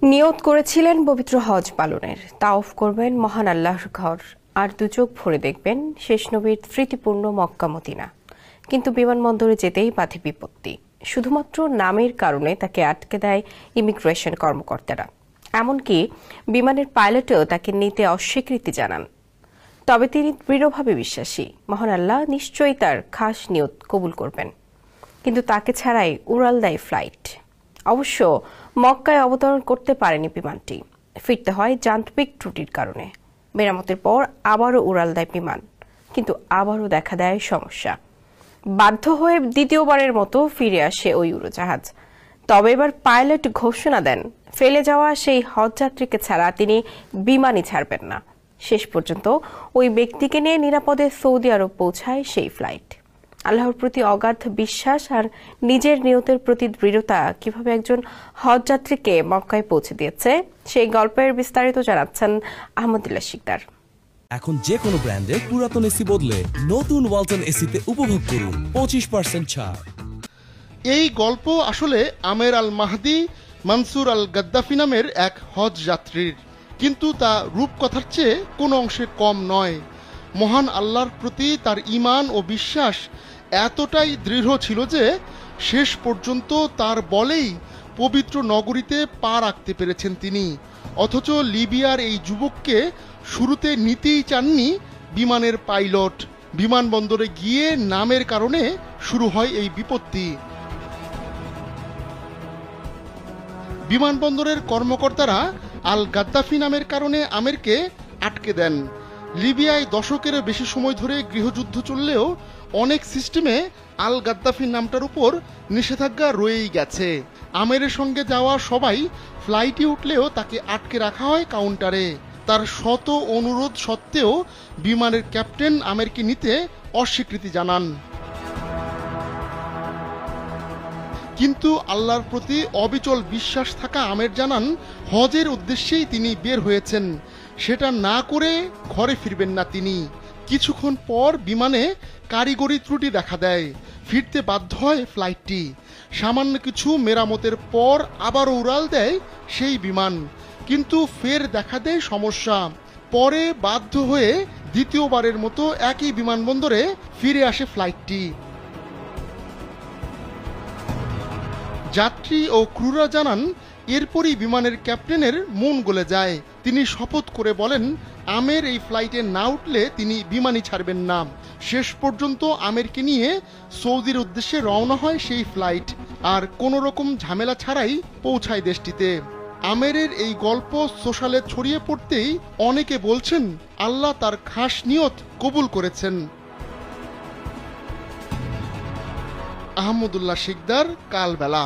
নিয়ত করেছিলেন পবিত্র হজ পালনের, তাওয়াফ করবেন মহান আল্লাহর ঘর, আর দুচোখ ভরে দেখবেন শেষ নবীর স্মৃতিপূর্ণ মক্কা মদিনা। কিন্তু বিমানবন্দরে যেতেই বাধে বিপত্তি। শুধুমাত্র নামের কারণে তাকে আটকে দেয় ইমিগ্রেশন কর্মকর্তারা। এমনকি বিমানের পাইলটও তাকে নিতে অস্বীকৃতি জানান। তবে তিনি দৃঢ়ভাবে বিশ্বাসী, মহান আল্লাহ নিশ্চয়ই তার খাস নিয়ত কবুল করবেন। কিন্তু তাকে ছাড়াই উড়াল দেয় ফ্লাইট। অবশ্য মক্কায় অবতরণ করতে পারেনি বিমানটি। ফিরতে হয় যান্ত্রিক ত্রুটির কারণে। মেরামতের পর আবারও উড়াল দেয় বিমান, কিন্তু আবারও দেখা দেয় সমস্যা। বাধ্য হয়ে দ্বিতীয়বারের মতো ফিরে আসে ওই উড়োজাহাজ। তবে এবার পাইলট ঘোষণা দেন, ফেলে যাওয়া সেই হজযাত্রীকে ছাড়া তিনি বিমানই ছাড়বেন না। শেষ পর্যন্ত ওই ব্যক্তিকে নিয়ে নিরাপদে সৌদি আরব পৌঁছায় সেই ফ্লাইট। আল্লাহর প্রতি অগাধ বিশ্বাস আর নিজের নিয়তের প্রতি দৃঢ়তা কিভাবে একজন হজযাত্রীকে মক্কায় পৌঁছে দিয়েছে, সেই গল্পের বিস্তারিত জানাচ্ছেন আহমদুল্লাহ শিকদার। এখন যে কোনো ব্র্যান্ডের পুরাতন এসি বদলে নতুন ওয়ালটন এসিতে উপভোগ করুন 25% ছাড়। এই গল্প আসলে আমের আল মাহদি মনসুর আল গাদ্দাফি নামের এক হজ যাত্রীর, কিন্তু তা রূপকথার চেয়ে কোনো অংশে কম নয়। মহান আল্লাহর প্রতি তার ঈমান ও বিশ্বাস এতটাই দৃঢ় ছিল যে শেষ পর্যন্ত তার বলেই পবিত্র নগরীতে পা রাখতে পেরেছেন তিনি। অথচ লিবিয়ার এই যুবককে শুরুতে নিতেই চাননি বিমানের পাইলট। বিমানবন্দরে গিয়ে নামের কারণে শুরু হয় এই বিপত্তি। বিমানবন্দরের কর্মকর্তারা আল গাদ্দাফি নামের কারণে আমেরকে আটকে দেন। লিবিয়ায় দশকেরও বেশি সময় ধরে গৃহযুদ্ধ চললেও অনেক সিস্টেমে আল গাদ্দাফি নামটার উপর নিষেধাজ্ঞা রয়েই গেছে। আমেরের সঙ্গে যাওয়া সবাই ফ্লাইটে উঠলেও তাকে আটকে রাখা হয় কাউন্টারে। তার শত অনুরোধ সত্ত্বেও বিমানের ক্যাপ্টেন আমেরকে নিতে অস্বীকৃতি জানান। কিন্তু আল্লাহর প্রতি অবিচল বিশ্বাস থাকা আমের জানান, হজের উদ্দেশ্যেই তিনি বের হয়েছেন, সেটা না করে ঘরে ফিরবেন না তিনি। কিছুক্ষণ পর বিমানে কারিগরি ত্রুটি দেখা দেয়, ফিরতে বাধ্য হয় ফ্লাইটটি। সামান্য কিছু মেরামতের পর আবারও উড়াল দেয় সেই বিমান, কিন্তু ফের দেখা দেয় সমস্যা। পরে বাধ্য হয়ে দ্বিতীয়বারের মতো একই বিমানবন্দরে ফিরে আসে ফ্লাইটটি। যাত্রী ও ক্রুরা জানান, এরপরই বিমানের ক্যাপ্টেনের মন গলে যায়। তিনি শপথ করে বলেন, আমের এই ফ্লাইটে না উঠলে তিনি বিমানই ছাড়বেন না। শেষ পর্যন্ত আমেরকে নিয়ে সৌদির উদ্দেশ্যে রওনা হয় সেই ফ্লাইট, আর কোনো রকম ঝামেলা ছাড়াই পৌঁছায় দেশটিতে। আমেরের এই গল্প সোশ্যালে ছড়িয়ে পড়তেই অনেকে বলছেন, আল্লাহ তার খাস নিয়ত কবুল করেছেন। আহমদুল্লাহ শিকদার, কালবেলা।